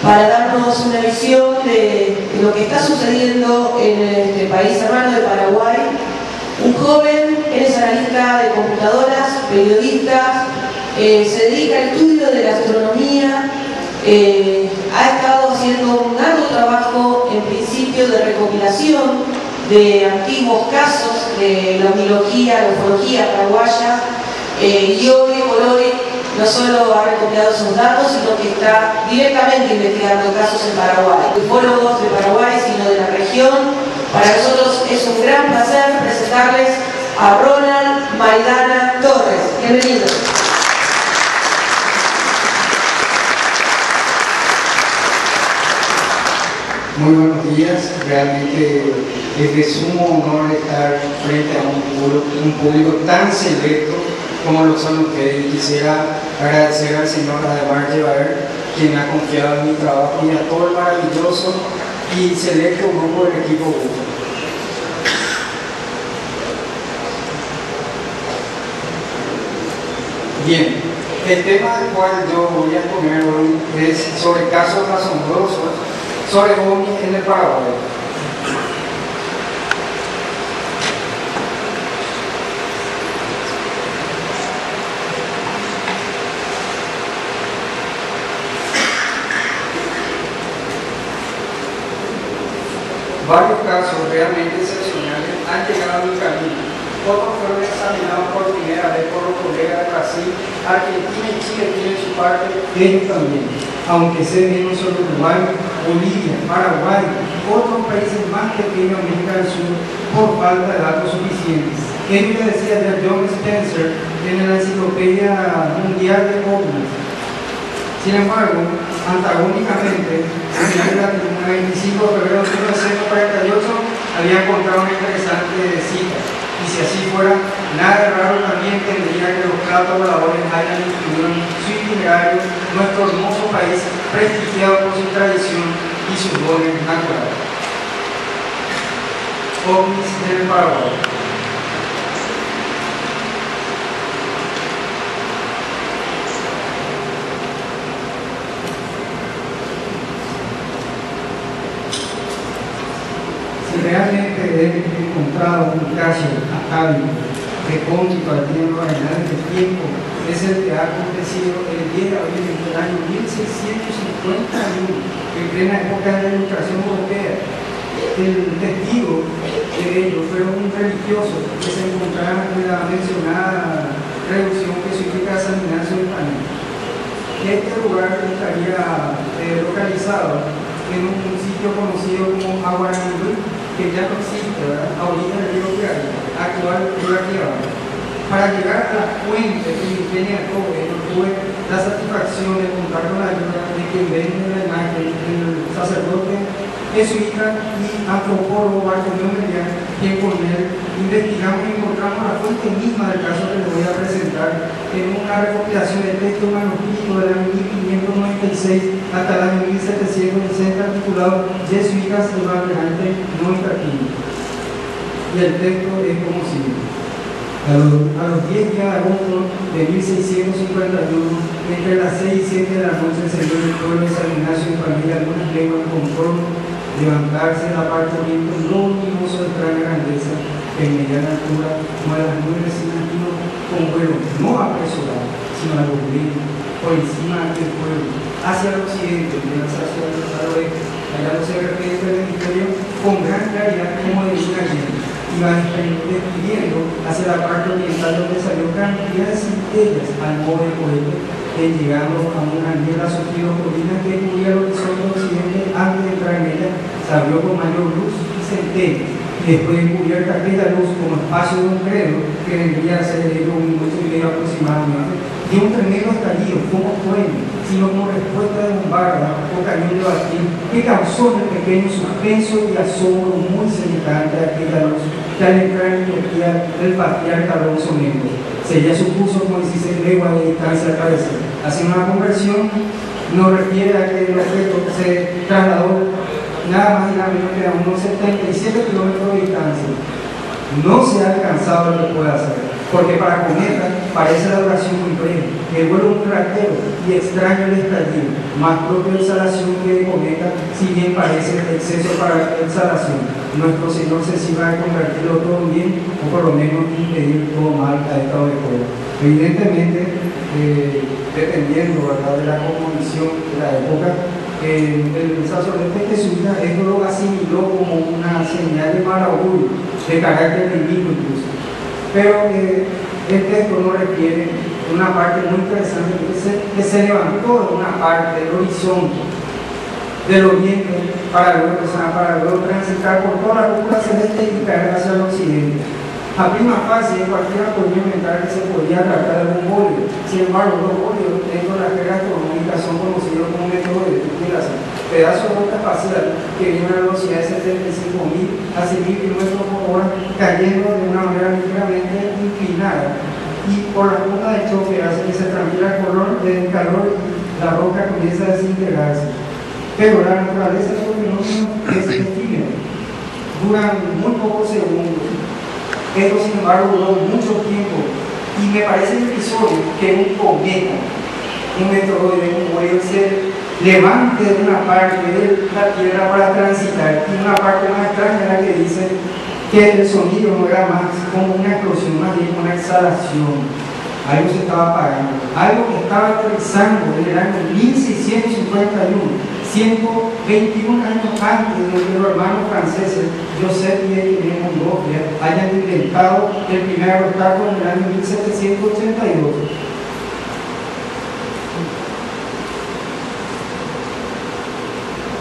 para darnos una visión de lo que está sucediendo en este país hermano de Paraguay. Un joven, él es analista de computadoras, periodista, se dedica al estudio de la astronomía, ha estado haciendo un arduo trabajo en principio de recopilación de antiguos casos de la omilogía, la ufología paraguaya, y hoy por hoy no solo ha recopilado esos datos, sino que está directamente investigando casos en Paraguay, ufólogos de Paraguay, sino de la región. Para nosotros es un gran placer presentarles a Ronald Maidana Torres. Bienvenido. Muy buenos días, realmente es de sumo honor estar frente a un público tan selecto como lo son ustedes. Quisiera agradecer al señor Ademar Llevaer, quien ha confiado en mi trabajo, y a todo el maravilloso y selecto grupo del equipo UFO. Bien, el tema del cual yo voy a exponer hoy es sobre casos asombrosos sobre ovnis en el Paraguay. Varios casos realmente excepcionales han llegado a mi camino. Otros fueron examinados por primera vez por los colegas de Brasil, Argentina y Chile tienen su parte, ellos también. Aunque sé menos sobre Uruguay, Bolivia, Paraguay y otros países más pequeños de América del Sur por falta de datos suficientes. Ello le decía ya John Spencer en la Enciclopedia Mundial de OVNIs. Sin embargo, antagónicamente, el 25 de febrero de 1948 había encontrado una interesante cita. Y si así fuera, nada raro también tendría que los platos voladores hayan incluido en su itinerario nuestro hermoso país, prestigiado por su tradición y sus dones naturales. OVNIs en el Paraguay. Si realmente he encontrado un caso atávico, recóndito al tiempo adelante del tiempo, es el que ha acontecido el 10 de abril del año 1651, en plena época de la Ilustración Europea. El testigo de ello fue un religioso que se encontraba en la mencionada reducción jesuítica de San Ignacio de Loyola. Este lugar estaría localizado en un sitio conocido como Aguaranguí, que ya no existe, ¿verdad?, a orilla del río Piray, actual río Aquivara. Para llegar a la fuente que ingenia todo ello, tuve la satisfacción de contar con la ayuda de quien vende la imagen, el sacerdote jesuita y antropólogo Bartolomé Melián, quien con él investigamos y encontramos la fuente misma del caso que les voy a presentar en una recopilación de texto manuscrito del año 1596 hasta el año 1760, titulado Jesuitas Evangelante no Interquino. Y el texto es como sigue. A los 10 días de agosto de 1651, entre las 6 y 7 de la noche, se dio el pueblo de San Ignacio y familia algunas lenguas con forma levantarse de la parte oriente un globo luminoso de extraña grandeza, en mediana altura, como de las nubes vecinas, con vuelo no apresurado, sino a los brillos, por encima del pueblo, hacia el occidente, hacia el oeste, allá no se refiere del hemisferio, con gran claridad como de luna llena. Iba despidiendo hacia la parte oriental, donde salió cantidad de centellas al modo de cohete, llegando a una niebla sutil colina que cubría el horizonte occidente. Antes de entrar en ella, se abrió con mayor luz y centellas, y después de cubierta aquella luz como espacio de un credo, que vendría a ser de 1 minuto y medio aproximadamente, dio un tremendo estallido, como trueno, sino como respuesta de bombarda o cañón de batir, que causó en el pequeño suspenso y asombro muy semejante a aquella luz que al entrar en Turquía del patriarca Alonso Mengo seguía su curso como 16 leguas de distancia al parecer. Haciendo una conversión, nos refiere a que el objeto se trasladó nada más y nada menos que a unos 77 kilómetros de distancia. No se ha alcanzado lo que puede hacer. porque para Cometa parece la duración muy breve, el vuelo un ratero y extraño el estallido, más propio de exhalación que de Cometa, si bien parece exceso para exhalación. Nuestro Señor se sirva de convertirlo todo bien, o por lo menos impedir todo mal a estado de fuego. Evidentemente, dependiendo, ¿verdad?, de la cosmovisión de la época, el sacerdote jesuita esto lo asimiló como una señal de mal augurio, de carácter divino incluso. Pero el texto no requiere una parte muy interesante que se levantó de una parte del horizonte del oriente para luego transitar por toda la cúpula celeste y caer hacia el occidente. A prima facie, cualquiera podría inventar que se podía tratar de un bólido. Sin embargo, los bólidos dentro de las reglas astronómicas son conocidos como método de tutelación. Pedazos de roca espacial que vienen a la velocidad de 75.000 a 100.000 km por hora, cayendo de una manera ligeramente inclinada. Y por la punta de choque hace que se tranquila el calor y la roca comienza a desintegrarse. Pero la naturaleza de los fenómenos es efímera. Duran muy pocos segundos. Esto, sin embargo, duró mucho tiempo y me parece irrisorio que un cometa, un meteoroide, un vuelo, se levante de una parte de la Tierra para transitar, y una parte más extraña la que dice que el sonido no era más como una explosión, más bien una exhalación. Algo se estaba apagando, algo que estaba aterrizando en el año 1651, 121 años antes de que los hermanos franceses Joseph y Étienne Montgolfier hayan inventado el primer aerostato en el año 1782.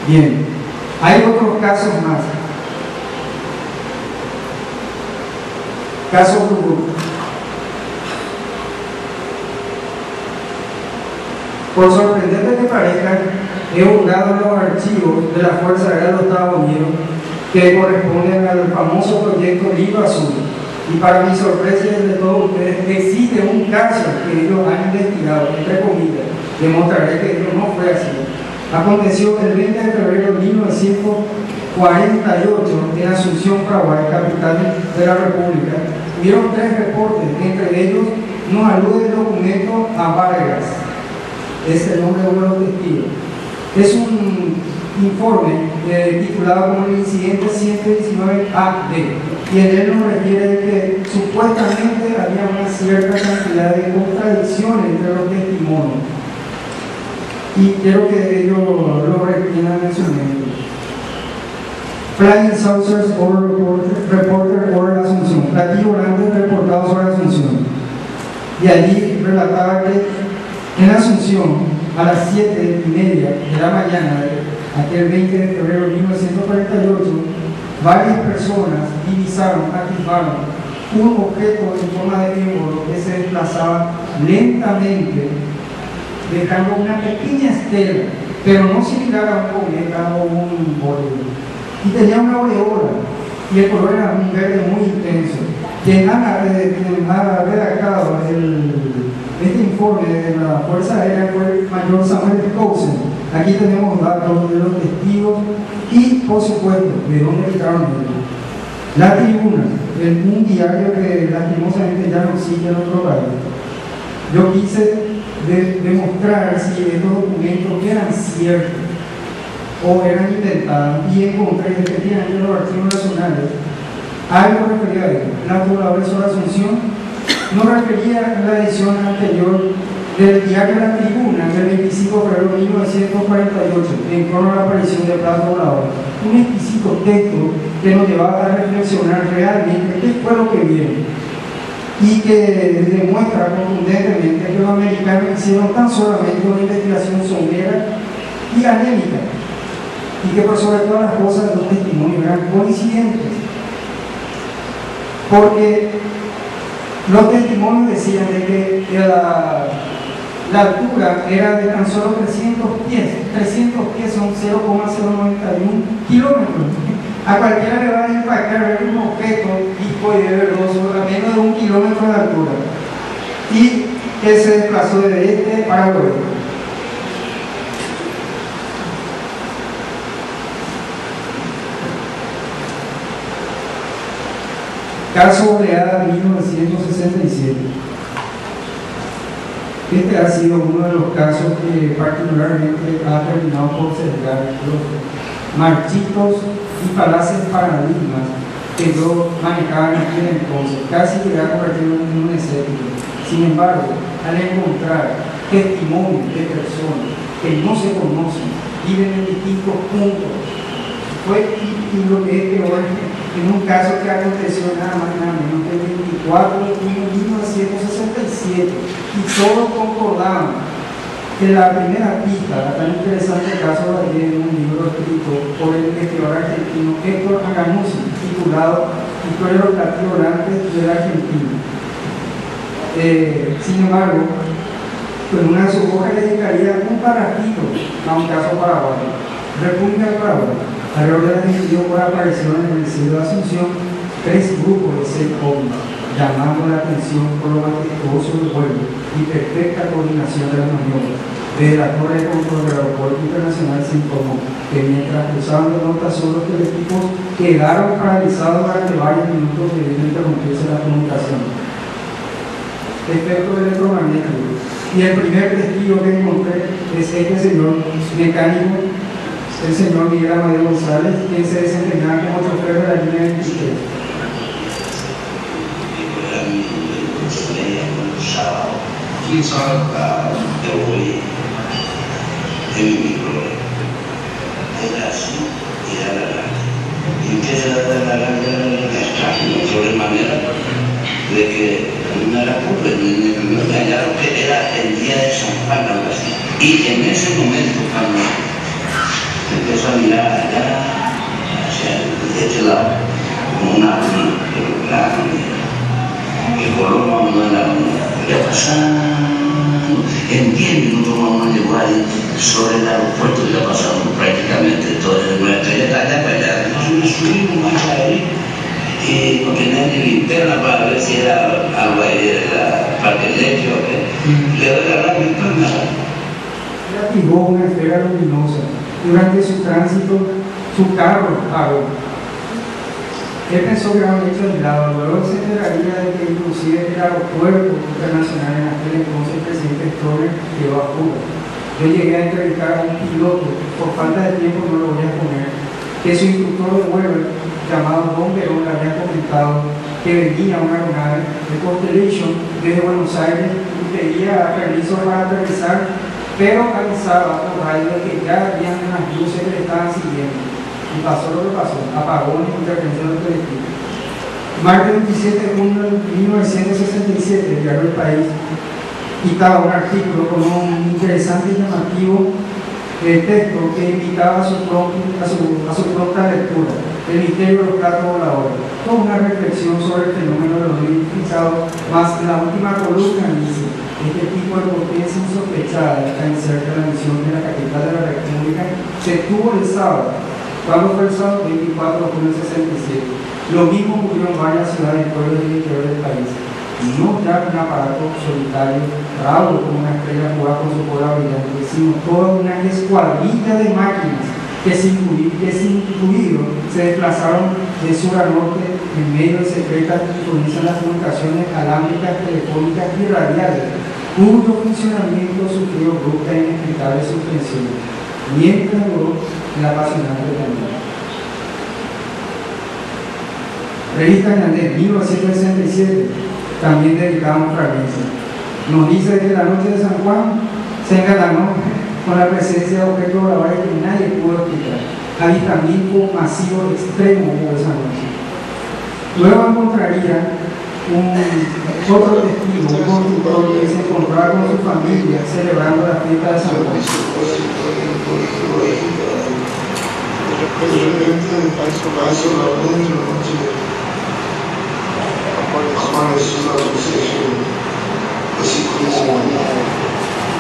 Bien, hay otros casos más. Caso Brugut. Por sorprendente que parezca, he hurgado en los archivos de la Fuerza Aérea de los Estados Unidos que corresponden al famoso proyecto Libro Azul. Y para mi sorpresa y de todos ustedes, existe un caso que ellos han investigado, entre comillas. Demostraré que esto no fue así. Aconteció que el 20 de febrero de 1948, en Asunción, Paraguay, capital de la República, hubieron 3 reportes. Entre ellos nos alude el documento a Vargas. Es el nombre de uno de los testigos. Es un informe titulado como el incidente 119-AD, y en él nos refiere de que supuestamente había una cierta cantidad de contradicciones entre los testimonios, y quiero que ellos lo retengan en su mente. Flying Saucers Reporter over Asunción, platillo volante reportado sobre Asunción, y allí relataba que en Asunción, a las 7:30 de la mañana de aquel 20 de febrero de 1948, varias personas divisaron, activaron un objeto en forma de triángulo que se desplazaba lentamente, dejando una pequeña estela, pero no similar a un cometa o un bólido. Y tenía una aureola, y el color era un verde muy intenso. Quien ha redactado este informe de la Fuerza Aérea fue el mayor Samuel Cousin. Aquí tenemos datos de los testigos y, por supuesto, de dónde quitaron ellos. La Tribuna, un diario que lastimosamente ya no existe en nuestro país. Yo quise demostrar si estos documentos eran ciertos o eran inventados, y encontré efectivamente en los archivos nacionales algo referido a ello. La pobladora sobre Asunción no refería a la edición anterior del diario La Tribuna del 25 de febrero de 1948, en torno a la aparición de Plato Volador. Un exquisito texto que nos llevaba a reflexionar realmente qué fue lo que vieron, y que demuestra contundentemente que los americanos hicieron tan solamente una investigación somera y anémica, y que por sobre todas las cosas los testimonios eran coincidentes, porque los testimonios decían de que la altura era de tan solo 300 pies. 300 pies son 0,091 kilómetros. A cualquiera le va a impactar ver un objeto discoideo a menos de 1 kilómetro de altura, y que se desplazó de este para oeste. Caso Oleada 1967. Este ha sido uno de los casos que particularmente ha terminado por sesgar los marchitos y falaces paradigmas que yo manejaba en aquel entonces, casi que ha convertido en un escéptico. Sin embargo, al encontrar testimonios de personas que no se conocen, viven en distintos puntos, y lo que es peor, en un caso que aconteció nada más y nada menos que el 24 de junio de 1967, y todos concordaban que la primera pista, tan interesante caso de ayer en un libro escrito por el investigador argentino Héctor Aganuzzi, titulado Historia Educativa Orante de la Argentina. Sin embargo, en una de sus hojas le dedicaría un parrafito a un caso paraguayo. República de Paraguay. Alrededor de la definición por aparición en el cielo de Asunción, 3 grupos de 6 hombres, llamando la atención por lo majestuoso del vuelo y perfecta coordinación de la maniobra. Desde la torre de control del aeropuerto internacional se informó que mientras cruzaban de nota sobre los telescopos, quedaron paralizados durante varios minutos debido a interrumpirse la comunicación. Efecto electromagnético. Y el primer testigo que encontré es este señor mecánico, el señor Miguel Amadeo González, quien se desempeñaba como chofer de la línea 23. Era así, y era la y empieza a dar la sobremanera de que no era pobre, no me hallaron que era el día de San Juan, algo así. Y en ese momento, cuando empezó a mirar allá, hacia este lado, como una el color más o menos era pasando. En 10 minutos vamos a llegar ahí sobre el aeropuerto, ya pasamos prácticamente todo el mundo, ya está allá para allá. Nosotros subimos más ahí, porque nadie linterna para ver si era agua de la parte eléctrica o qué. Le doy la radio y pues nada. Activó una esfera luminosa. Durante su tránsito, su carro paró. Él pensó que era un hecho aislado, luego se enteraría de que inclusive el aeropuerto internacional en aquel entonces el presidente Stoller llegó a Cuba. Yo llegué a entrevistar a un piloto, por falta de tiempo no lo voy a poner, que su instructor de vuelo, llamado Don Perón, le había comentado que venía una aeronave de Constellation desde Buenos Aires y pedía permiso para aterrizar, pero avisaba por radio de que ya habían unas luces que le estaban siguiendo. Y pasó lo que pasó, apagones, intervención del colectivo. Martes 27 de junio de 1967, el diario El País citaba un artículo con un interesante y llamativo texto que invitaba a su propia lectura, el misterio de los platos voladores, con una reflexión sobre el fenómeno de los identificados, más en la última columna dice: este tipo de potencia insospechada tan cerca de la misión de la capital de la República se tuvo el sábado. ¿Cuándo fue el sábado? 24 de junio de 67. Lo mismo ocurrió en varias ciudades y pueblos del interior del país. No ya un aparato solitario, raro como una estrella jugada con su cola brillante, sino toda una escuadrilla de máquinas que sin incluido se desplazaron de sur a norte en medio de secretas que sincronizan las comunicaciones alámbricas, telefónicas y radiales, cuyo funcionamiento sufrió abrupta e inexplicable suspensión, mientras duró la apasionante también. Revista Hernández, 1967, también dedicada a un fragmento. Nos dice que la noche de San Juan se engalanó con la presencia de objetos voladores que nadie pudo explicar. Avistamiento masivo extremo hubo esa noche. Luego encontraría otro testigo, un conductor que se encontraba con su familia celebrando la fiesta de San Juan. Apareció la sucesión, así como un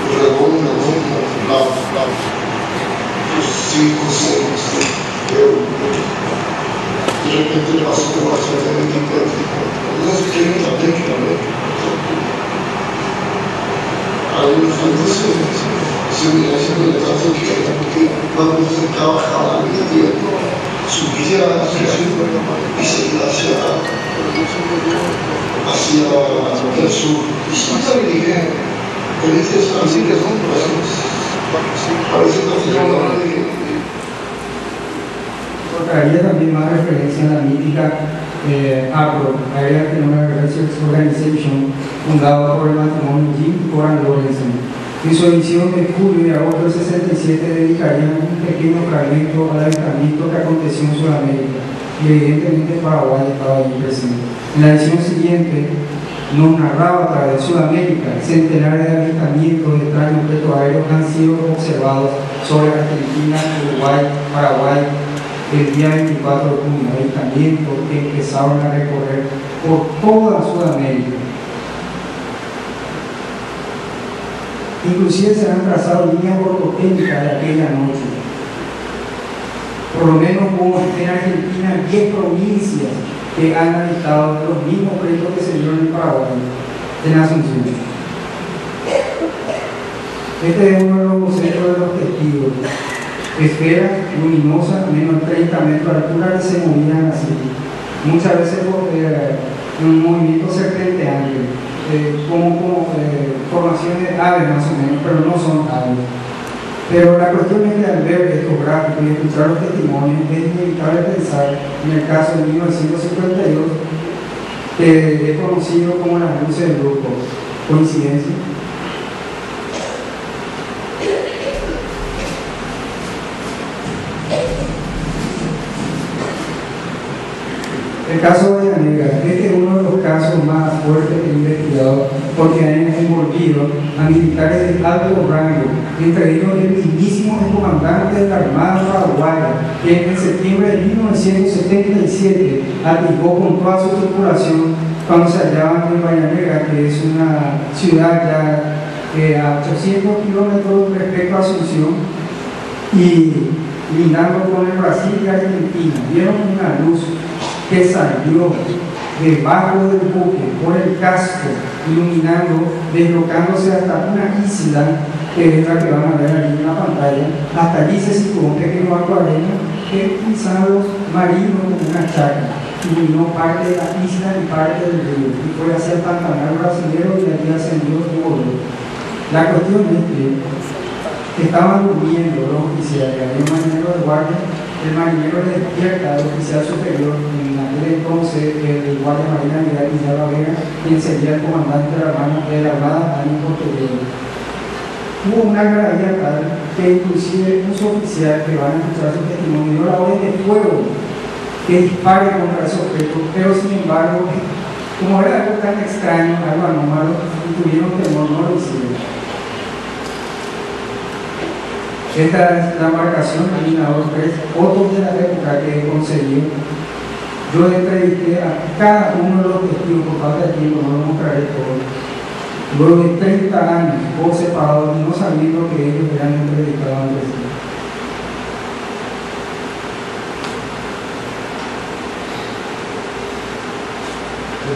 dragón, los 5 senos, pero de repente le pasó por bastante tiempo. No sé qué es la técnica, algunos fantasmas se me hacen el caso que cuando se trabajaba en el tiempo subir a la estación y seguir hacia el sur. Y si se dirige en este estación, parece que traería también más referencia a la mítica APRO, Area Economic Research Organization, fundada por el matrimonio Jim y Cora Lorenzen. En su edición de julio y agosto del 67 dedicarían un pequeño fragmento al avistamiento que aconteció en Sudamérica, y evidentemente Paraguay estaba ahí presente. En la edición siguiente nos narraba a través de Sudamérica centenares de avistamientos de extraños objetos aéreos han sido observados sobre Argentina, Uruguay, Paraguay, el día 24 de junio, avistamientos que empezaron a recorrer por toda Sudamérica. Inclusive se han trazado líneas ortotécnicas de aquella noche. Por lo menos hubo en Argentina 10 provincias que han avistado los mismos proyectos que se dieron en Paraguay, en Asunción. Este es uno de los bocetos de los testigos. Esfera luminosa, menos 30 metros de altura, que se movían así. Muchas veces por un movimiento serpenteante, como formaciones de aves más o menos, pero no son aves. Pero la cuestión es que al ver estos gráficos y escuchar los testimonios, es inevitable pensar en el caso de 1952, que es conocido como las luces del grupo. ¿Coincidencia? El caso de Negra, este es uno de los casos más fuertes que he investigado porque han envolvido a militares de alto rango, entre ellos el mismísimo comandante de la Armada Paraguaya, que en septiembre de 1977 atisbó con toda su tripulación cuando se hallaban en Bahía Negra, que es una ciudad ya a 800 kilómetros respecto a Asunción, y lindando con el Brasil y Argentina. Vieron una luz que salió debajo del buque por el casco, iluminando, deslocándose hasta una isla que es la que van a ver allí en la pantalla. Hasta allí se situó un pequeño barco arena que utilizaban los marinos como una chacra, iluminó parte de la isla y parte del río, y fue hacia el Pantanal brasilero y allí ascendió y volvió. La cuestión es que estaban durmiendo los oficiales, había un marinero de guardia. El marinero le despierta al oficial superior, en aquel entonces el guardia marina Miguel Guillermo Vega, quien sería el comandante de la Armada años posteriores. Hubo una gravilla tal que inclusive un suboficial que van a escuchar su testimonio dio la orden de fuego que dispare contra ese objeto, pero sin embargo, como era algo tan extraño, algo anómalo, y tuvieron temor, no lo hicieron. Esta es la embarcación Minador 3, fotos de la época que he conseguido. Yo entrevisté a cada uno de los testigos, por falta de tiempo, no lo mostraré todo. Luego de 30 años, todos separados y no sabiendo que ellos eran entrevistados entre sí. En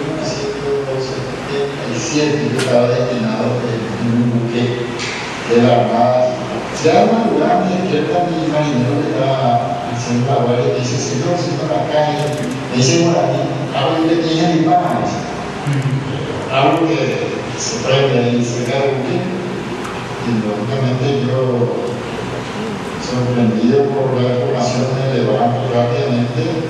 1977 yo estaba destinado en un buque de la Armada. Se da una lugar, me despierta mi marinero que estaba haciendo la guardia y dice, señor, la calle, me dice, bueno, algo que tiene mi mamá, algo que se prende ahí cerca del buque, y lógicamente yo, sorprendido por la información, me levanto rápidamente,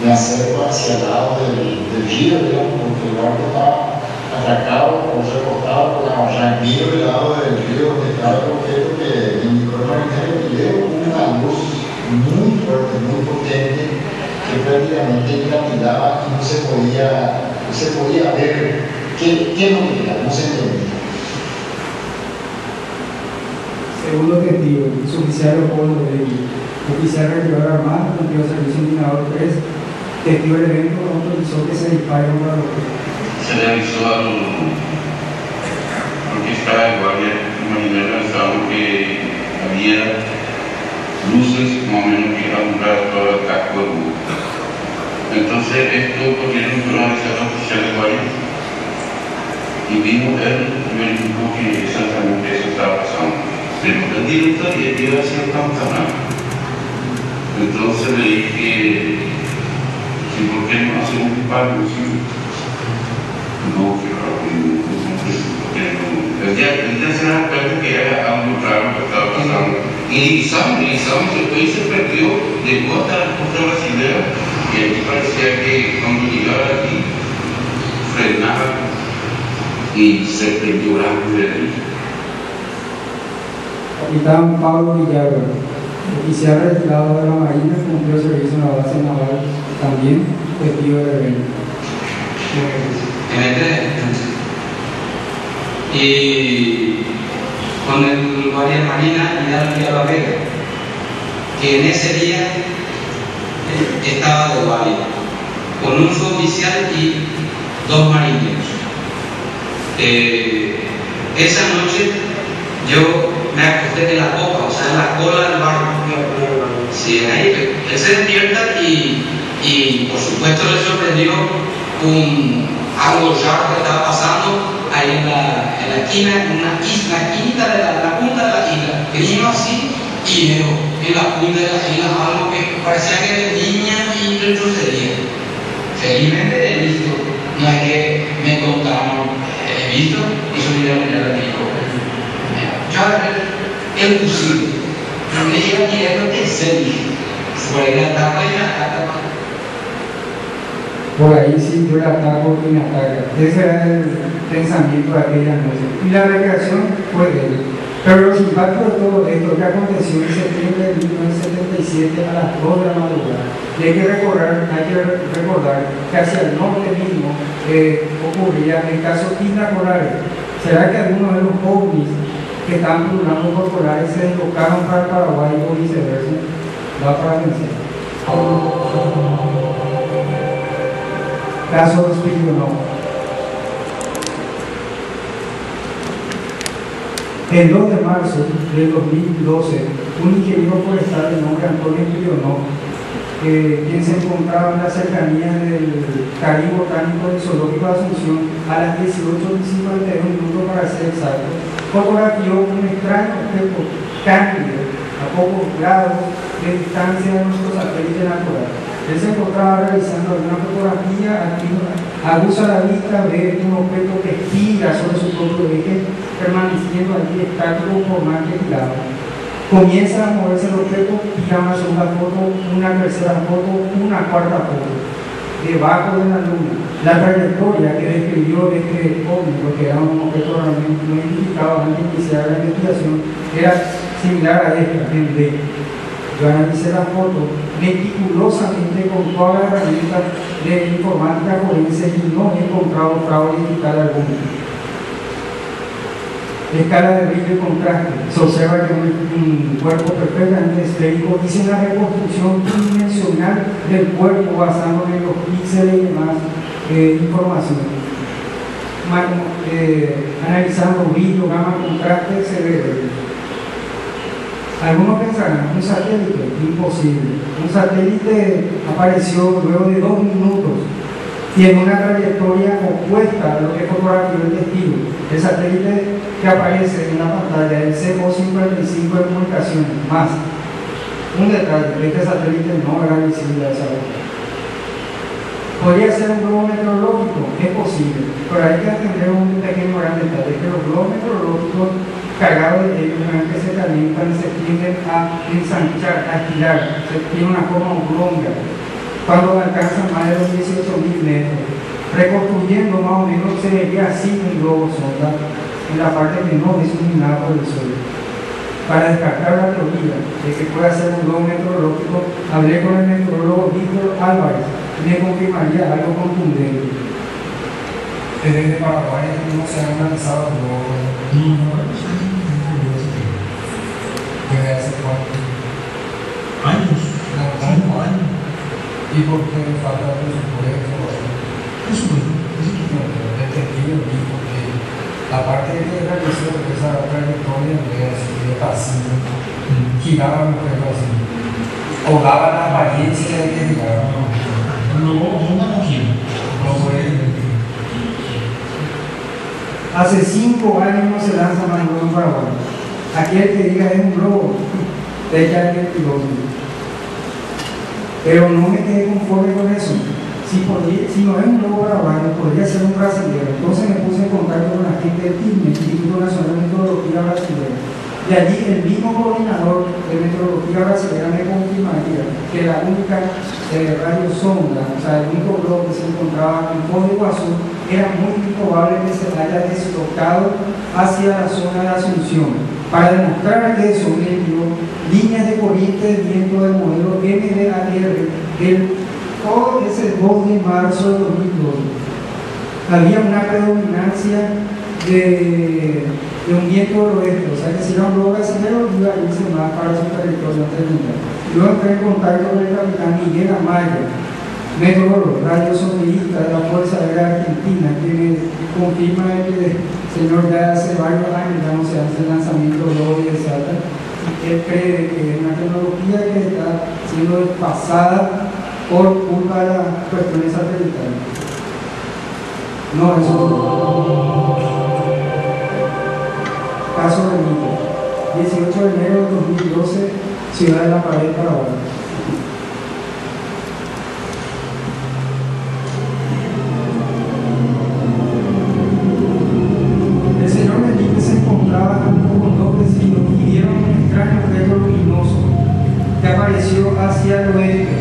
me acerco hacia el lado del río, digamos, porque el barco estaba atracado o recostado por la ranquillo del lado del río donde estaba el objeto que indicó el marinero, y veo una luz muy fuerte, muy potente, que prácticamente dilapidaba y no se podía ver qué es lo que era, no se entendía. Segundo testigo, su oficial Leopoldo Belli, oficial regular armado, cumplió servicio en Minador 3, testigo del evento, autorizó que se dispare contra los objetos. Se le avisó al que estaba de guardia marinero, avisaron que había luces más o menos que alumbraban todo el casco del buque. Entonces esto ocurrieron con la oficial de guardia y vino él y verificó que exactamente eso estaba pasando. Pero el director iba hacia el Pantanal. Entonces le dije, ¿sí, por qué no hacemos un paro? No, que el día se da cuenta que era algo raro que estaba pasando. Y Lisandro se fue y se perdió, llegó hasta la costa brasileña y aquí parecía que cuando llegaba aquí frenaba y se perdió la mujer. Capitán Pablo Villarro, oficial retirado de la Marina, cumplió servicio en la base naval, también testigo de evento. Y con el guardia de Marina y la Vega, que en ese día estaba de guardia, con un suboficial y 2 marineros. Esa noche yo me acosté en la popa, o sea, en la cola del barco. Sí, ahí él se despierta y por supuesto le sorprendió algo raro que estaba pasando ahí en la esquina, en una isla, la esquinita de la punta de la isla. Que vino así y veo en la punta de la isla algo que parecía que de niña y retrocería. Felizmente he visto, no es que me contaron, he visto y subí a mirar a mi hijo. Yo el fusil, no me iba tirando en serio, por ahí la tapa y la tapa. Por ahí sí, yo la ataco y me ataca. Ese era el pensamiento de aquella noche. Y la recreación fue de él. Pero los impactos de todo esto que aconteció en septiembre de 1977 a las 2 de la madrugada. Y hay que recordar que hacia el norte mismo ocurría el caso Isla Polares. ¿Será que algunos de los ovnis que están pululando por Polares se deslocaron para Paraguay o viceversa? Va para vencer. Caso de Espirionó. El 2 de marzo del 2012, un ingeniero forestal de nombre Antonio Espirionó, quien se encontraba en la cercanía del Jardín Botánico del Zoológico de Asunción a las 18:51 para ser exacto, fotografió un extraño objeto cándido a pocos grados de distancia de nuestro satélite natural. Él se encontraba realizando una fotografía, aguza la vista, ve un objeto que gira sobre su propio eje, permaneciendo allí estático por más que giraba. Comienza a moverse el objeto, tira una segunda foto, una tercera foto, una cuarta foto. Debajo de la luna, la trayectoria que describió este ovni, que era un objeto realmente no identificado antes de iniciar la investigación, era similar a esta, en D. Yo analicé la foto meticulosamente con todas las herramientas de informática forense y no he encontrado fraude digital alguno. Escala de brillo y contraste. Se observa que un cuerpo perfectamente esférico hizo una reconstrucción tridimensional del cuerpo basándome en los píxeles y demás información. Analizando brillo, gama, contraste, se ve. Algunos pensarán, un satélite, imposible. Un satélite apareció luego de 2 minutos y en una trayectoria opuesta a lo que fotografió el testigo. El satélite que aparece en la pantalla es el CO55 de comunicaciones. Más, un detalle, este satélite no era visible a esa hora. ¿Podría ser un globo meteorológico? Es posible, pero hay que atender un pequeño gran detalle, que los globos meteorológicos cargados de helio, que se calientan y se tienden a ensanchar, a estirar, tiene una forma oblonga cuando alcanzan más de los 18.000 metros. Reconstruyendo más o menos se vería así un globo sonda en la parte que no es iluminada por el sol. Para descartar la teoría de que pueda ser un globo meteorológico, hablé con el meteorólogo Víctor Álvarez y me confirmaría algo contundente. Desde Paraguay no se han lanzado globos. ¿Desde hace cuántos años? Años. ¿Y por qué falta presupuesto? Entendido porque la parte que realizó esa trayectoria de pasillo giraba un poco así. O daba la apariencia de que giraba. No puede. Hace 5 años no se lanza más globo en Paraguay. Aquel que diga es un globo, de ella el piloto. Pero no me quedé conforme con eso. Si no es un lobo paraguayo, podría ser un brasileño. Entonces me puse en contacto con la gente del INME, Instituto Nacional de Meteorología Brasileña. Y allí el mismo coordinador de meteorología brasileña me confirmaría que la única radiosonda, o sea, el único globo que se encontraba en Código Azul, era muy improbable que se haya deslocado hacia la zona de Asunción. Para demostrar eso, me envió líneas de corriente de viento del modelo MDAR todo ese 2 de marzo de 2012. Había una predominancia de un viento del oeste, o sea que si era un globo brasileño iba a irse más para su territorio terminal. Yo entré en contacto con el capitán Miguel Amaya, meteorólogo, radiosondeísta de la Fuerza Aérea Argentina, que me confirma que el señor ya hace varios años ya no se hace lanzamiento de globos de Salta, y que él cree que es una tecnología que está siendo desfasada por culpa de las cuestiones satelitales. No, eso no. Caso de Mito, 18 de enero de 2012, Ciudad de La Pared, Paraguay. El señor Benítez se encontraba con dos vecinos y vieron un extraño objeto luminoso que apareció hacia el oeste.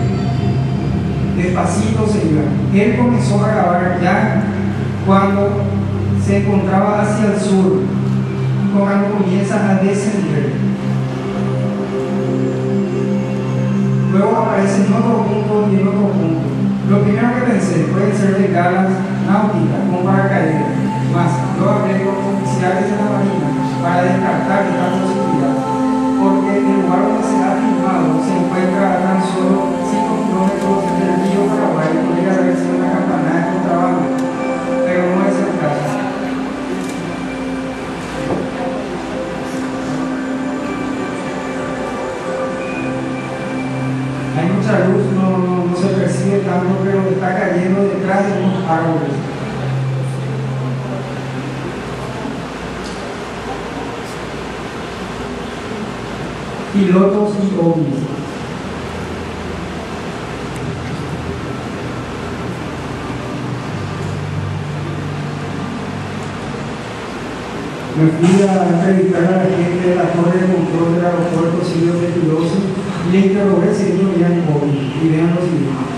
Despacito se iba. Él comenzó a grabar ya cuando se encontraba hacia el sur, cuando comienza a descender. Luego aparece en otro punto y en otro punto. Lo primero que pensé puede ser de galas náuticas con paracaídas, más yo hablé con oficiales de la Marina para descartar esta posibilidad, porque el lugar donde se ha filmado se encuentra a tan solo 5 kilómetros del río Paraguay. Podría haber sido una campanada de contrabando, pero no es el caso. Hay mucha luz, no se percibe tanto, pero está cayendo detrás de unos árboles. Pilotos y ovnis. Me fui a entrevistar a la gente de la torre de control del aeropuerto Silvio Pettirosi y le interrogué si ellos veían ovnis. Y vean lo siguiente.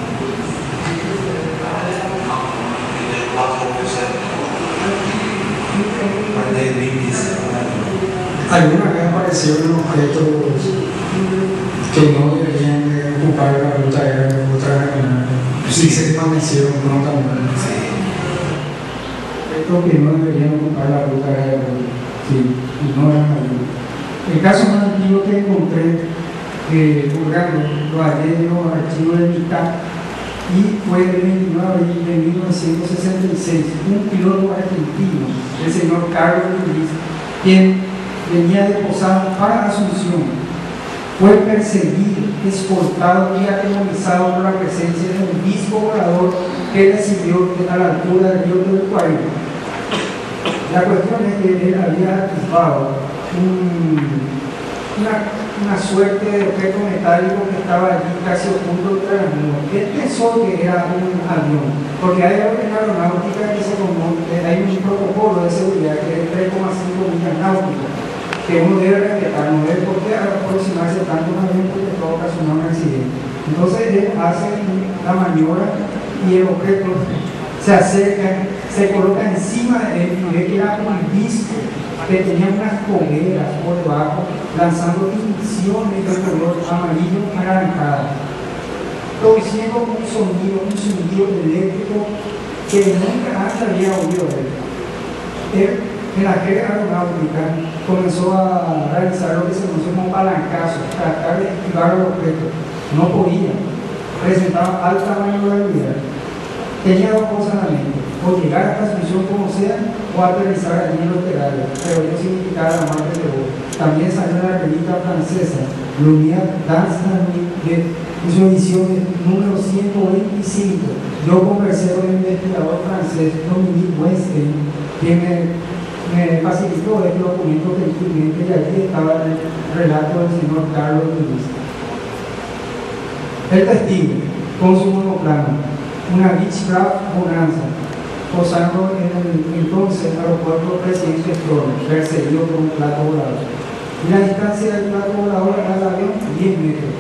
Alguna vez aparecieron objetos que no deberían de ocupar la ruta aérea ultraregional. Sí se desvanecieron prontamente. Objetos que no deberían ocupar la ruta aérea. Sí, y no eran algunos. El caso más antiguo que encontré colgando lo hallé en los archivos de mitad y fue el 29 de abril de 1966. Un piloto argentino, el señor Carlos Luis, quien venía de Posada para Asunción, fue perseguido, escoltado y atemorizado por la presencia de un disco volador que recibió a la altura del río del 40. La cuestión es que él había atisbado una suerte de objeto metálico que estaba allí casi oculto entre las nubes. Él pensó que era un avión, porque hay en aeronáutica que hay un protocolo de seguridad que es 3,5 millas náuticas, que uno debe respetar, no debe por qué aproximarse tanto a un avión porque puede ocasionar un accidente. Entonces él hace la maniobra y el objeto se acerca, se coloca encima de él y ve que era un disco que tenía unas cogueras por debajo, lanzando emisiones de color amarillo anaranjado, produciendo un sonido eléctrico que nunca antes había oído él. En la jerga aeronáutica comenzó a realizar lo que se conoce como palancazo, tratar de esquivar los objetos. No podía, presentaba alta maniobrabilidad. Tenía dos cosas en la mente: o llegar a la Asunción como sea, o aterrizar allí en los terrarios, pero ello significaba la muerte de vos. También salió la revista francesa, Lumière dans la nuit, en su edición número 125. Yo conversé con el investigador francés Dominique Weinstein, quien me facilitó este documento gentilmente, y allí estaba el relato del señor Carlos Luis. El testigo, con su monoplano, una Beechcraft Bonanza, posando en el entonces aeropuerto Presidente Flores, perseguido por un plato volador. Y la distancia del plato volador al avión, 10 metros.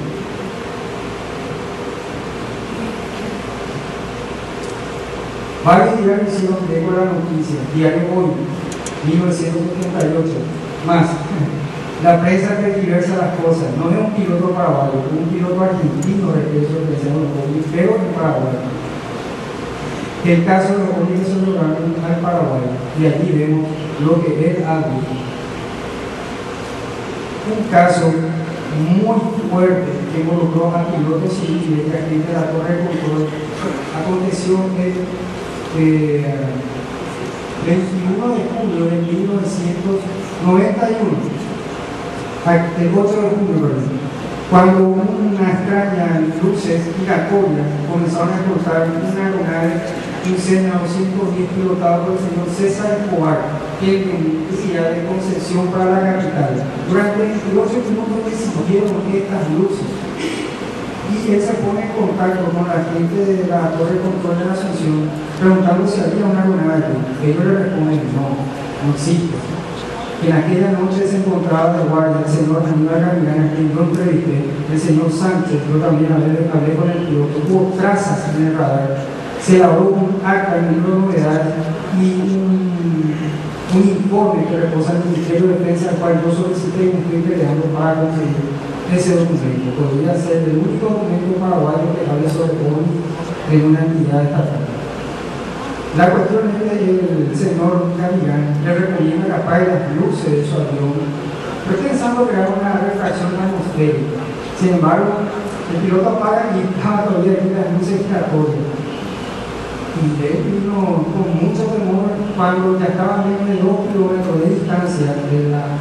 Varios diarios hicieron eco de la noticia. Diario Hoy, 1978. Más, la prensa tergiversa las cosas. No es un piloto paraguayo, un piloto argentino de peso que se llama pero en Paraguay. El caso de los jóvenes que se lograron al Paraguay. Y allí vemos lo que él ha visto. Un caso muy fuerte que involucró a pilotos civiles y agentes de la torre de control aconteció el 21 de julio de 1991, el 8 de julio, cuando una extraña luces giratorias comenzaron a explotar una aeronave, un Cessna 210 pilotado por el señor César Escobar, que ciudad de Concepción para la capital. Durante 28 minutos recibieron estas luces. Y él se pone en contacto con la gente de la Torre de Control de la Asunción, preguntando si había una aeronave. Ellos le responden, no existe. En aquella noche se encontraba de guardia el señor Aníbal Gavilán, a quien yo entrevisté, el señor Sánchez, yo también hablé con el piloto, hubo trazas en el radar, se elaboró un acta en el libro de novedades y un informe que reposa el Ministerio de Defensa, al cual yo solicité y me estoy peleando para conseguir ese documento. Podría ser el único documento paraguayo que hable sobre OVNI en una entidad estatal. La cuestión es que el señor Gavilán le recomienda que apague las luces de su avión, pero pensando crear una refracción atmosférica. Sin embargo, el piloto apaga y estaba todavía aquí las luces giratorias. Y él vino con mucho temor cuando ya estaba a menos de 2 kilómetros de distancia de la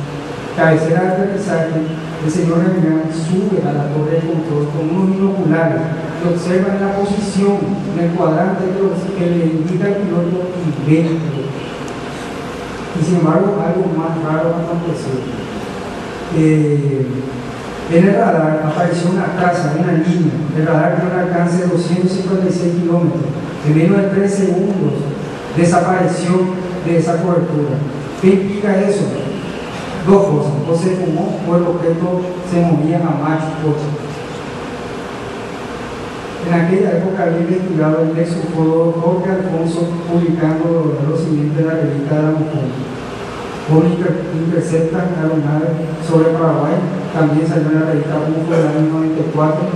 cabecera de aterrizaje. El señor Gavilán sube a la torre de control con unos binoculares que observan la posición en el cuadrante que le indica al piloto y ve. Y sin embargo, algo más raro aconteció. En el radar apareció una traza, una línea. El radar tiene un alcance de 256 kilómetros. En menos de 3 segundos desapareció de esa cobertura. ¿Qué implica eso? Dos cosas: o se fumó o el objeto se movía a Mach 8. En aquella época había investigado el exufólogo Jorge Alfonso, publicando lo siguiente en la revista de la mujer. OVNI interceptan aeronave sobre Paraguay. También salió en la revista UFO del año 94.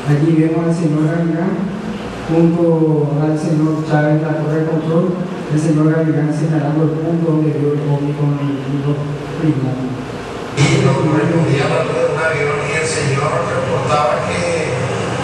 Allí vemos al señor Gavilán junto al señor Chávez, la torre de control, el señor Gavilán señalando el punto donde vio el OVNI con el libro primario. Y lo que recogía la de un avión y el señor reportaba que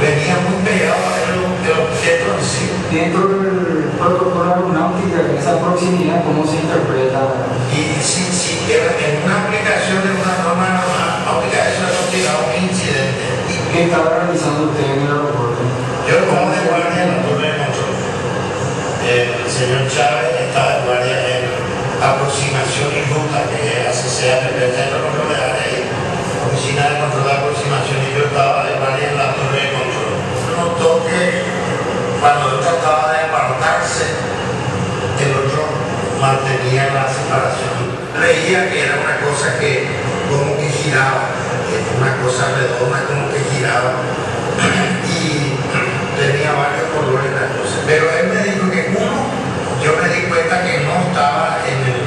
venía muy pegado el objeto en sí. Dentro del protocolo aeronáutica, esa proximidad, ¿cómo se interpreta? Y si en una aplicación de una norma aeronáutica, eso es considerado un incidente. ¿Qué estaba realizando usted en el aeropuerto? Yo estaba de guardia en la torre de control. El señor Chávez estaba de guardia en aproximación y ruta, que así sea, el centro de control de área, oficina de control de aproximación, y yo estaba de guardia en la torre de control. Notó que cuando él trataba de apartarse, el otro mantenía la separación. Veía que era una cosa que como que giraba, una cosa redonda como que giraba, y tenía varios colores las cosas. Pero él me dijo que uno, yo me di cuenta que no estaba en el,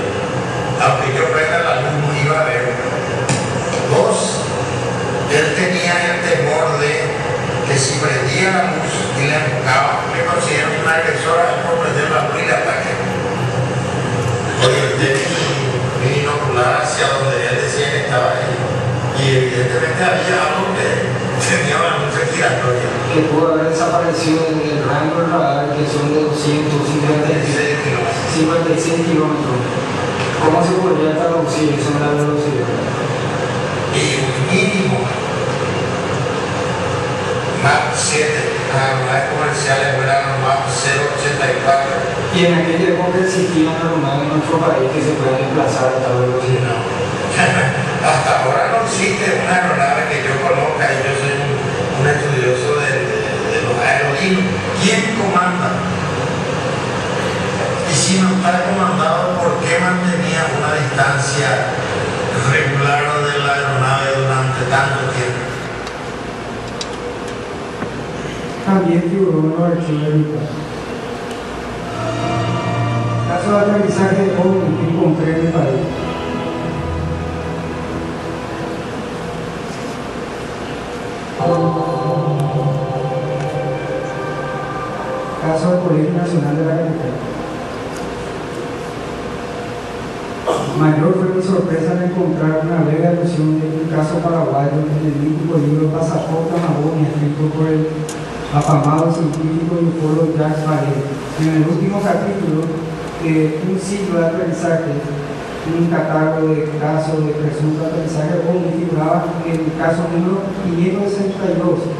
aunque yo prenda la luz no iba a ver. Dos, él tenía el temor de que si prendía la luz y le enfocaba, me considero una agresora por prender la luz y le ataque. Orienté mi binocular hacia donde él decía que estaba ahí, y evidentemente había algo que tenía una luz giratoria. Que pudo haber desaparecido en el rango del radar, que son de 256 kilómetros. ¿Cómo se podría traducir eso en la velocidad? Y un mínimo Mach 7, las aeronaves comerciales eran Mach 084. Y en aquella época existían aeronaves en nuestro país que se pueden desplazar a esta velocidad. No. Hasta ahora no existe una aeronave que yo conozca, y yo soy un estudioso de Elohim, ¿quién comanda? Y si no está comandado, ¿por qué mantenía una distancia regular de la aeronave durante tanto tiempo? También figuró en los archivos de Lucas. Caso de aterrizaje de OVNI que encontré en el país. Caso del Colegio Nacional de la Capital. Mayor fue mi sorpresa al encontrar una breve alusión de un caso paraguayo en el mítico libro Pasaporte Amagonia, escrito por el afamado científico y ufólogo Jacques Vallée. En el último capítulo, un ciclo de aterrizaje, un catálogo de casos de presunto aterrizaje OVNI figuraba en el caso número 562,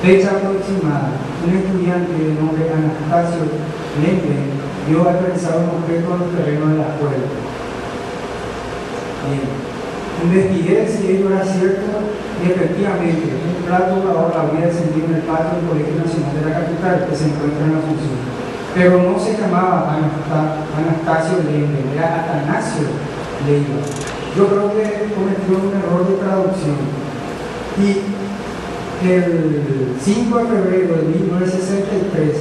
fecha aproximada. Un estudiante de nombre Anastasio Lembe vio aterrizar un objeto en los terrenos de la escuela. Bien. Investigué si ello era cierto y efectivamente un plato volador había descendido en el patio del Colegio Nacional de la Capital que se encuentra en la función. Pero no se llamaba Anastasio Lembe, era Atanasio Leiva. Yo creo que cometió un error de traducción. Y el 5 de febrero de 1963,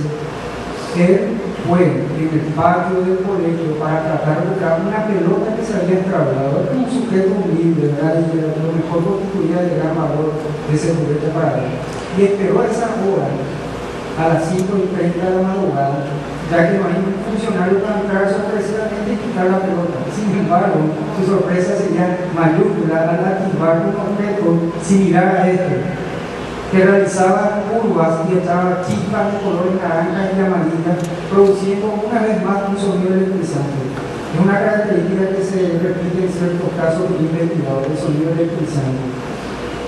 él fue en el patio del colegio para tratar de buscar una pelota que se había extraviado. Era un sujeto humilde, ¿verdad? Y lo mejor constituía de gran valor de ese juguete para él. Y esperó a esa hora, a las 5:30 de la madrugada, ya que no hay un funcionario para entrar sorpresivamente y quitar la pelota. Sin embargo, su sorpresa sería mayúscula al activar un objeto similar a este, que realizaba curvas y echaba chispas de colores naranja y amarilla, produciendo una vez más un sonido electrizante. Es una característica que se repite en ciertos casos de investigado, el sonido electrizante.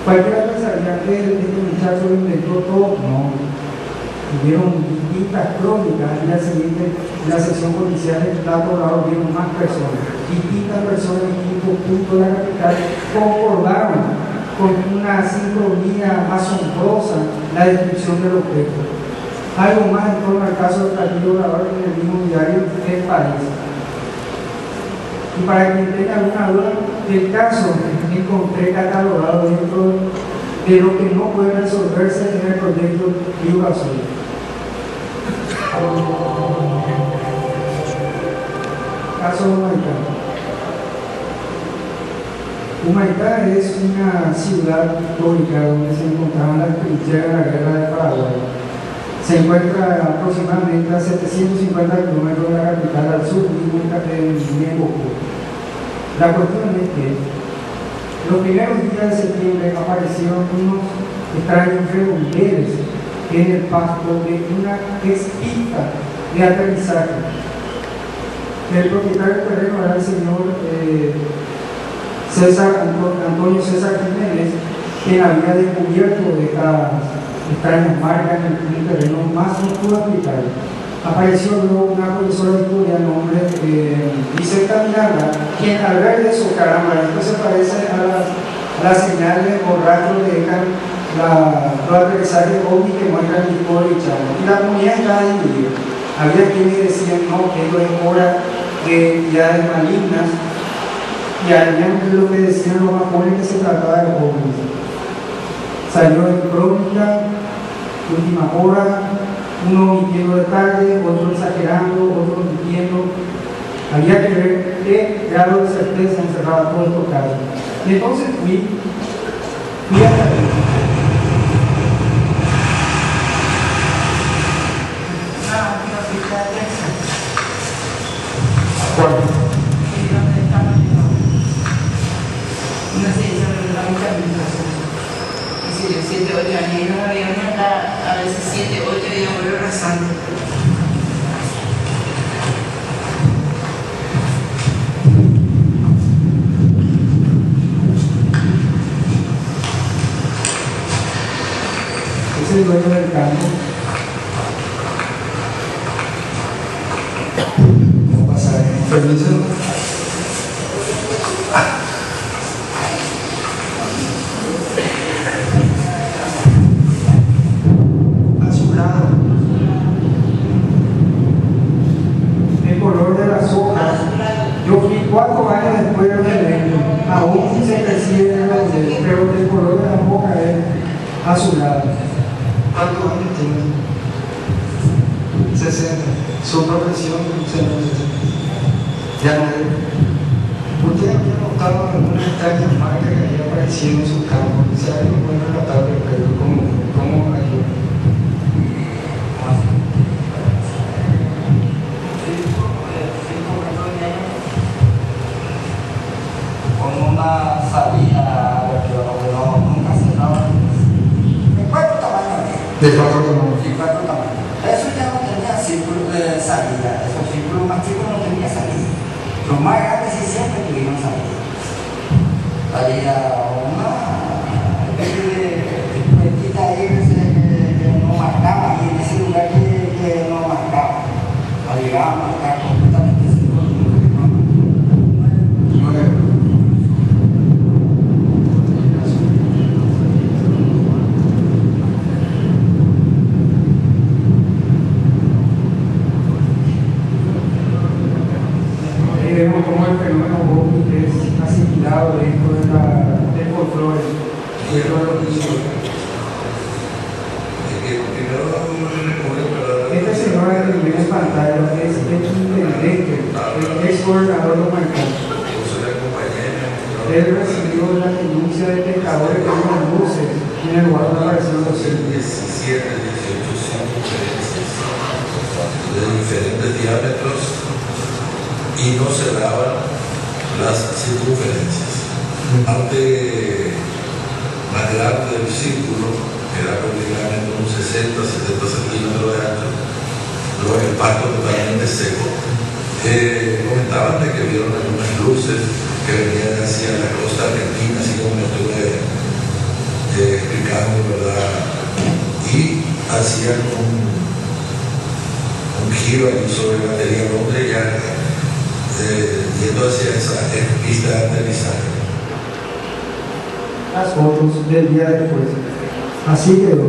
Cualquiera pensaría que este muchacho lo inventó todo. No. Hubieron distintas crónicas. Al día siguiente, en la sección policial del Plato Dorado, vieron más personas. Distintas personas en distintos puntos de la capital concordaron con una sincronía asombrosa la descripción del objeto. Algo más en torno al caso del Platillo Volador en el mismo diario El País. Y para quien tenga alguna duda, el caso encontré catalogado dentro de lo que no puede resolverse en el proyecto Río Azul. Caso Humaitá. Humaitá es una ciudad histórica donde se encontraban las trincheras de la guerra de Paraguay. Se encuentra aproximadamente a 750 kilómetros de la capital al sur de Niembocó. La cuestión es que los primeros días de septiembre aparecieron unos extraños redondeles en el pasto de una pista de aterrizaje. El propietario del terreno era el señor Antonio César Jiménez, quien había descubierto estas extrañas marcas en el terreno más oscuro de Italia. Apareció luego una profesora de historia de nombre Vicenta Miranda, quien al ver eso, caramba, esto se parece a las señales o rastros que dejan los aterrizajes OVNI que muestran el Discovery Channel. Y la comunidad estaba dividida. Había quienes decían, no, que esto es hora de entidades malignas, y había lo que decían los más jóvenes que se trataba de OVNIs. Salió en crónica, última hora, uno omitiendo detalles, otro exagerando, otro mintiendo. Había que ver qué grado de certeza encerraba todos estos casos. Y entonces fui hasta aquí. Una ciencia de la mucha y si yo 7, 8 años y no había acá, a veces 7, 8 días vuelvo rezando. Es el dueño del campo. ¿Cómo pasar? Permiso. A su lado ¿Cuántos años tiene? 60. Su profesión, ya no es. ¿Usted había notado alguna extraña marca que había aparecido en su campo? ¿Se ha habido un buen relatado pero cómo ayuda? Con una salida que nunca se daba. ¿De cuánto tamaño? De 4 tamaños. De 4 tamaños. Eso ya no tenía salida. Esos círculos más chicos no tenía salida. Los más grandes sí siempre tuvieron salida. Salida una especie de puertita ahí que no marcaba, y en ese lugar que no marcaba. No llegaba a marcar completamente ese lugar. Vemos cómo el fenómeno ovni es asimilado dentro del folclore, dentro de los mitos. Esta señora que viene en pantalla es el intendente, el ex gobernador de Huancán. Él recibió la denuncia de pescadores que unas luces en el lugar donde aparecieron los sitios. 17, 18 de diferentes diámetros y no se daban las circunferencias. Parte más grande del círculo era prácticamente unos 60, 70 centímetros de ancho, luego el pasto totalmente seco. Comentaban de que vieron algunas luces que venían hacia la costa argentina, así como me estuve explicando, ¿verdad? Y hacían un giro allí sobre la batería Londres ya yendo hacia esa pista de aterrizaje. Las fotos del día después. Así quedó.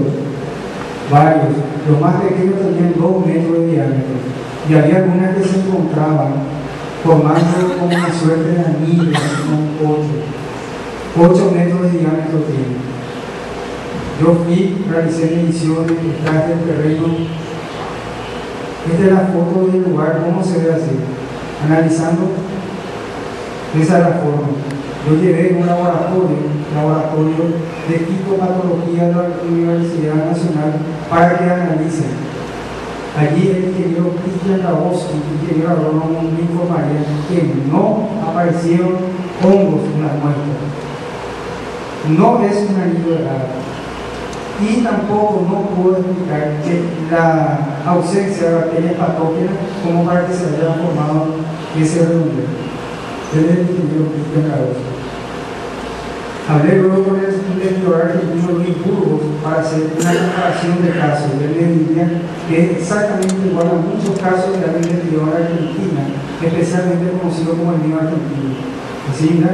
Varios, los más pequeños tenían 2 metros de diámetro, y había algunas que se encontraban formando como una suerte de anillo, como 8 metros de diámetro tiene. Yo fui, realicé mediciones, traje el terreno. Esta es la foto del lugar, cómo se ve así. Analizando, esa es la forma. Yo llevé un laboratorio de fitopatología de la Universidad Nacional para que analicen. Allí el ingeniero Cristian Grabowski, ingeniero agrónomo, me informaría que no aparecieron hongos en las muestras. No es un anillo de agua. Y tampoco no puedo explicar que la ausencia de bacterias patógenas como para que se haya formado ese redondeo. Él es el ingeniero Cristian Grabowski. Hablé luego con el investigador argentino Luis Burgos para hacer una comparación de casos. Él me diría que es exactamente igual a muchos casos de la investigadora argentina, especialmente conocido como el mío argentino. Así, mira.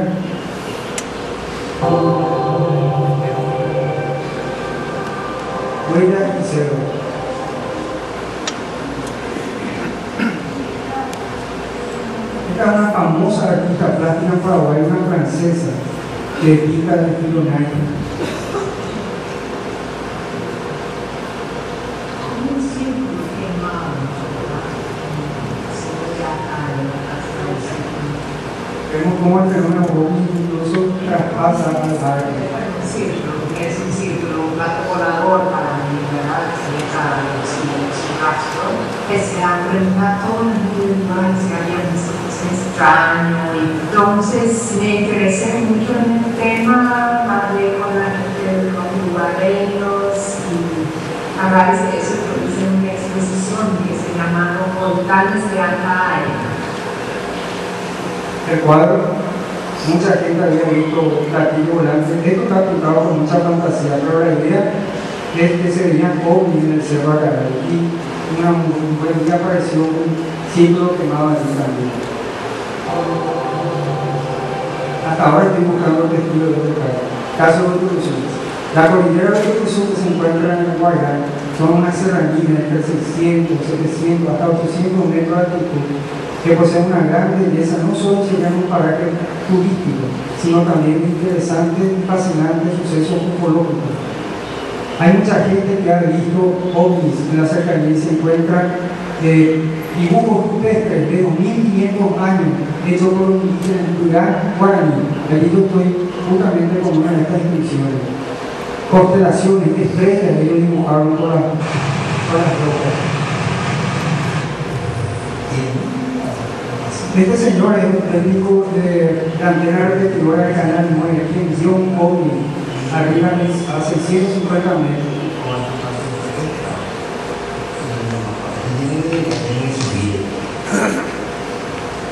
Huella y cero. Esta es una famosa artista plástica paraguaya, una francesa, que pinta de estilo Nike. Vemos cómo el fenómeno ovni incluso traspasa al arte. Es un círculo, un plato volador para mí, ¿verdad? Su rastro, que se abre un plato y se había visto cosas extrañas. Entonces me interesé mucho en el tema, hablé con la gente de los lugareños y a raíz de eso hice una exposición que se llamaba Volcanes de Alta Aire. El cuadro, mucha gente había visto platillos volantes. Esto está pintado con mucha fantasía, pero la idea es que se veían ovnis en el Cerro Acaray y un buen día apareció un círculo quemado allí también. Hasta ahora estoy buscando el estudio de este caso de distribuciones. La cordillera de distribución que se encuentra en el Guayán son unas serranías entre 600, 700 hasta 800 metros de altitud, que poseen una gran belleza, no solo serían un paraje turístico, sino también interesantes y fascinantes sucesos ufológicos. Hay mucha gente que ha visto ovnis en la cercanía y se encuentran dibujos rupestres de 2500 años hechos por un indígena guaraní. Allí yo estoy justamente con una de estas inscripciones. Constelaciones, estrellas, ellos dibujaron por las rocas. Este señor es un técnico de la antena repetidora del canal 9, quien dio un ovni arriba a 650 metros.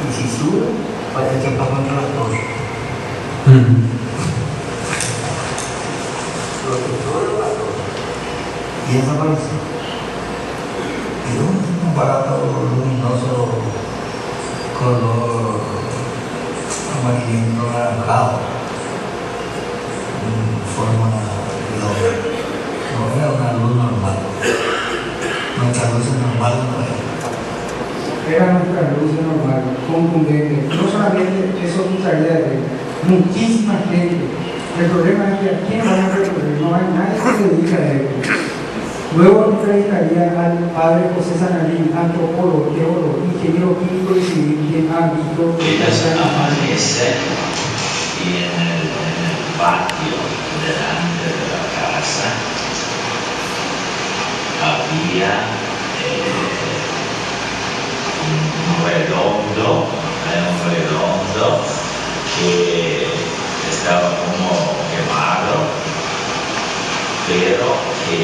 Y si sube, va a chocar contra la torre. Lo que sube la torre. Y desaparece. Y un aparato luminoso color amarillento anaranjado en forma de doble. No era una luz normal. Nuestra luz normal no era. Era nuestra luz normal, contundente. No solamente eso gustaría de muchísima gente. El problema es que a quién van a recurrir, no hay nadie que se dedique a esto. Luego entrevistaría al padre José Sanarín, antropólogo, teólogo, ingeniero químico y civil, quien ha visto esta amanece y en el patio delante de la casa había un redondo que estaba como quemado, pero que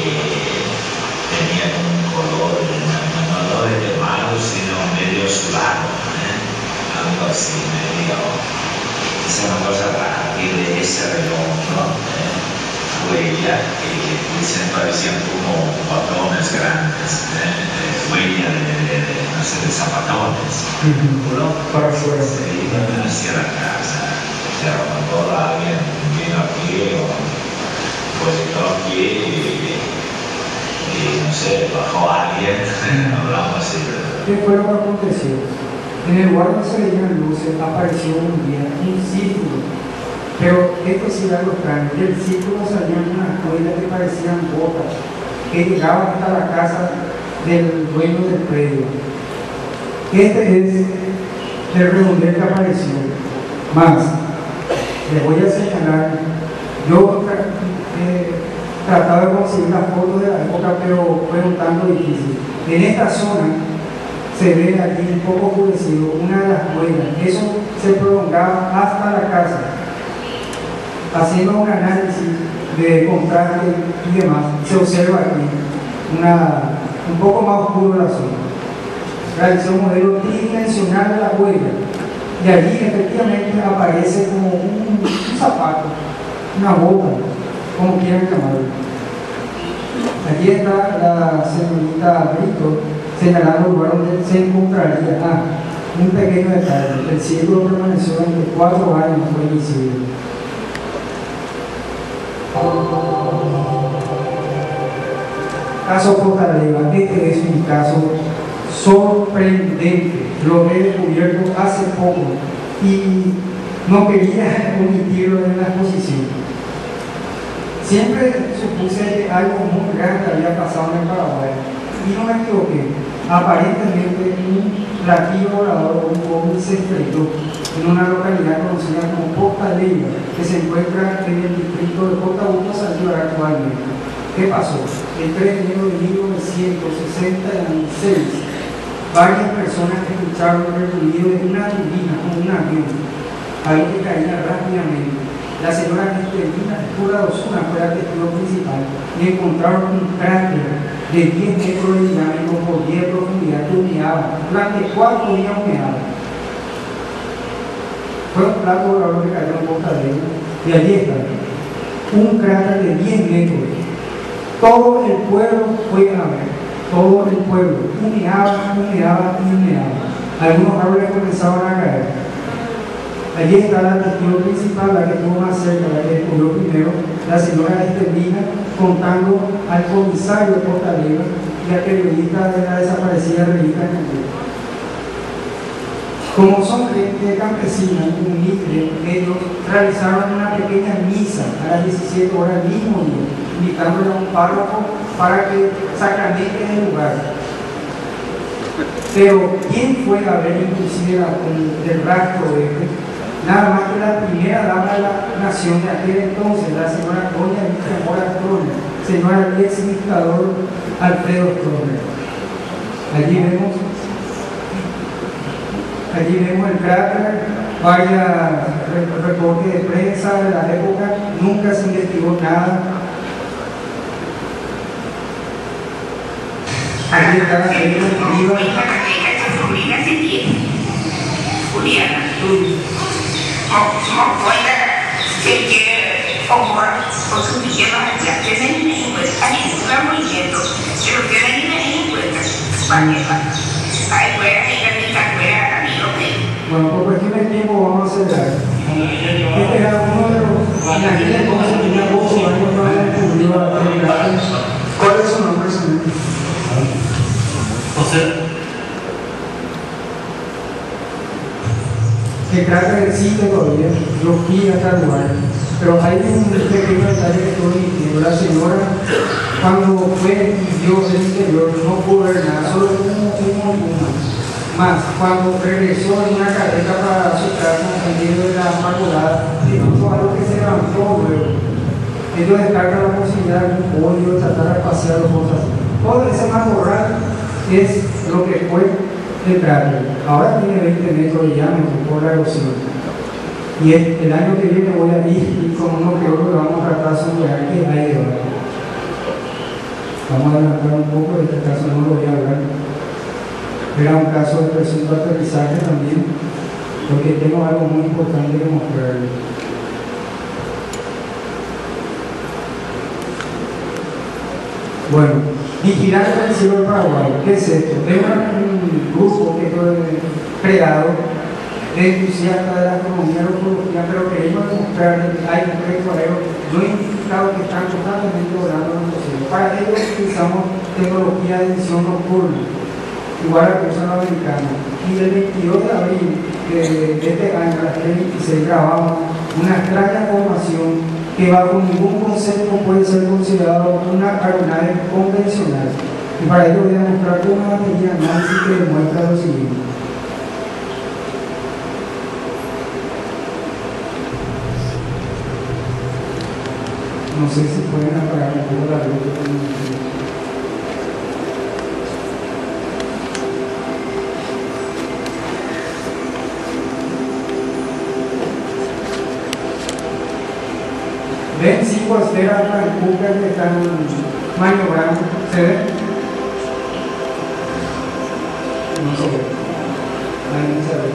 tenía un color, no de quemado, sino medio azulado, algo así, medio. Es una cosa rara, y de ese redondo, huella, que dicen parecían como botones grandes, huella no sé, de zapatones. Para afuera. Se iban hacia la casa, se arrebató a alguien, vino aquí, o pues yo aquí, y no sé, bajó alguien, hablamos así. ¿Qué fue lo que aconteció? En el lugar donde se veían luces apareció un día un círculo, pero esto sí era algo extraño. Del círculo salían unas cuerdas que parecían botas que llegaban hasta la casa del dueño del predio. Este es el redondel que apareció. Más, les voy a señalar, yo trataba de conseguir las fotos de la época, pero fue un tanto difícil. En esta zona se ve aquí un poco oscurecido una de las huellas. Eso se prolongaba hasta la casa. Haciendo un análisis de contraste y demás, se observa aquí un poco más oscuro la zona. Realizó un modelo tridimensional de la huella y allí efectivamente aparece como un zapato, una bota, como quieran llamarlo. Allí está la señorita Brito señalando el lugar donde se encontraría un pequeño detalle. El círculo permaneció durante 4 años, fue visible. Caso Portalegua, este es un caso sorprendente. Lo he descubierto hace poco y no quería omitirlo en la exposición. Siempre supuse que algo muy grande había pasado en el Paraguay y no me equivoqué. Aparentemente un platillo volador o un ovni se estrelló en una localidad conocida como Portalegua, que se encuentra en el distrito de Cotahuasi, Salvador actualmente. ¿Qué pasó? El 3 de enero de 1966, varias personas escucharon el ruido de una turbina o un avión, algo que caía rápidamente. La señora Cristina Osuna fue la testigo principal y encontraron un cráter de 10 metros de diámetro por 10 de profundidad que humeaba. Durante 4 días humeaba. Fue un plato volador que cayó en Portalegua y allí está, un cráter de 10 metros. Todo el pueblo fue a ver, todo el pueblo humeaba. Algunos árboles comenzaban a caer. Allí está la testigo principal, la que estuvo más cerca, la que descubrió primero, la señora Estelina, contando al comisario de Portalegua y al periodista de la desaparecida revista Cumbre. Como son gente campesina y humilde, ellos realizaron una pequeña misa a las 17 horas del mismo día. invitándole a un párroco para que sacramente el lugar. Pero ¿quién fue a ver inclusive el rastro de este? Nada más que la primera dama de la nación de aquel entonces, la señora Doña Vita Mora Stromer, señora del ex dictador Alfredo Stromer. Allí vemos el cráter, varios reportes de prensa de la época, nunca se investigó nada. Allí está la señora Juliana. Bueno, por cuestión de tiempo vamos a acelerar. Este era uno de los... En aquel entonces tenía 8 años, no había descubierto la Trinidad. ¿Cuál es su nombre, señor? José. El cráter existe todavía, yo fui a tal lugar, pero hay un pequeño detalle que estoy diciendo. La señora, cuando fue y vio el interior, no pudo ver nada, solo uno más. Cuando regresó en una carreta para su casa, en medio de la Inmaculada, notó algo que se levantó luego. Ellos descargan la posibilidad de un pollo, de tratar de pasear o cosas así. Todo ese matorral es lo que fue el cráter. Ahora tiene 20 metros de diámetro por la erosión. Y el año que viene voy a ir y con unos geólogos vamos a tratar sobre qué hay debajo. Vamos a adelantar un poco, de este caso no lo voy a hablar. Era un caso de presunto aterrizaje también, porque tengo algo muy importante que mostrarles. Bueno, vigilando el cielo del Paraguay, ¿qué es esto? Es un grupo que fue creado de entusiastas de la astronomía y la ufología, pero queremos demostrar que hay mujeres colegas no identificados que están constantemente volando en los cielos. Para ello utilizamos tecnología de visión nocturna, igual a la cosa americana. Y el 22 de abril de este año, a las 3:26, grabamos una extraña formación que bajo ningún concepto puede ser considerado una aeronave convencional. Y para ello voy a mostrar una batería de análisis que demuestra lo siguiente. No sé si pueden apagar un poco la luz. Ven 5 esferas blancuzcas que están maniobrando. ¿Se ve? No se ve. Ahí no se ve.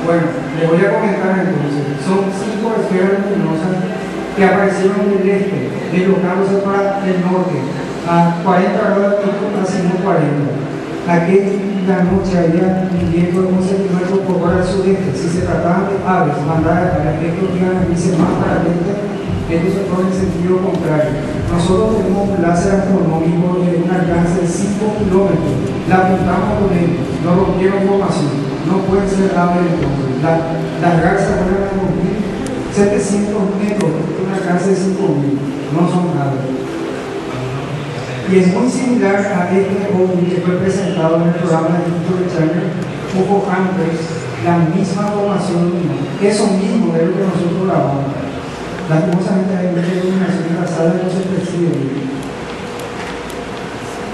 Bueno, les voy a comentar entonces. Son 5 esferas luminosas que aparecieron en el este, deslocándose para el norte, a 40 grados de altitud, casi 40. Aquella noche había un viento de 11 kilómetros por hora al sudeste. Si se trataban de aves mandadas para que estos iban a irse más para el este, estos se fueron en sentido contrario. Nosotros tenemos un láser astronómico de un alcance de 5 kilómetros. La apuntamos con él, no rompieron formación. No puede ser aves entonces. Las garzas van a 2.700 metros, un alcance de 5.000. No son aves. Y es muy similar a este ovni que fue presentado en el programa de History Channel, UFO Hunters, la misma formación, eso mismo de lo que nosotros grabamos. Lastimosamente hay mucha iluminación en la sala y no se percibe.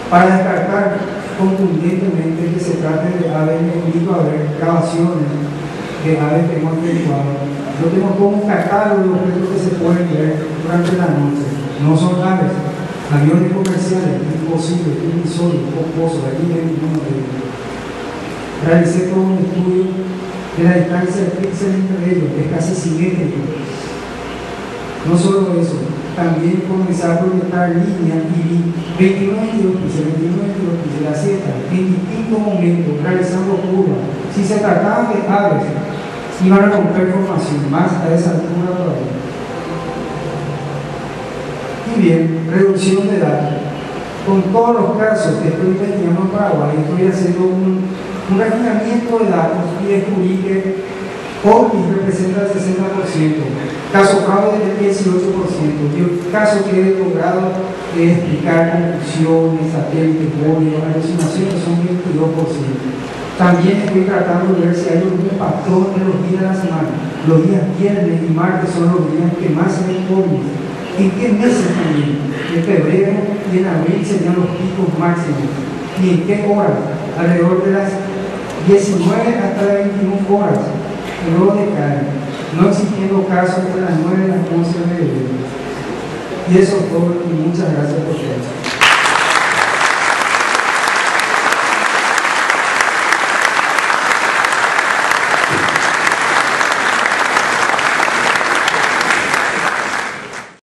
Para descartar contundentemente que se trate de aves, me invito a ver grabaciones de aves que hemos averiguado. Yo tengo como un catálogo de objetos que se pueden ver durante la noche. No son aves. Aviones comerciales, imposibles, irrisorios, pomposos, aquí no hay ninguno de ellos. Realicé todo un estudio de la distancia de píxeles entre ellos, que es casi simétrico. No solo eso, también comencé a proyectar líneas y vi 21-22 píxeles, la Z, en distintos momentos, realizando curvas. Si se trataba de aves, iban a romper formación, más a esa altura todavía. Y bien, reducción de datos. Con todos los casos que estoy investigando en Paraguay, estoy haciendo un refinamiento de datos y descubrí que OVNI representa el 60%, caso fraude del 18%, y el caso que he logrado explicar confusiones, satélites, bolios, alucinaciones son 22%. También estoy tratando de ver si hay algún patrón en los días de la semana. Los días viernes y martes son los días que más se ven OVNIs. ¿En qué meses también? En febrero y en abril serían los picos máximos. ¿Y en qué horas? Alrededor de las 19 hasta las 21 horas. Y luego decae, no existiendo casos entre las 9 y las 11 de febrero. Y eso es todo, y muchas gracias por todo.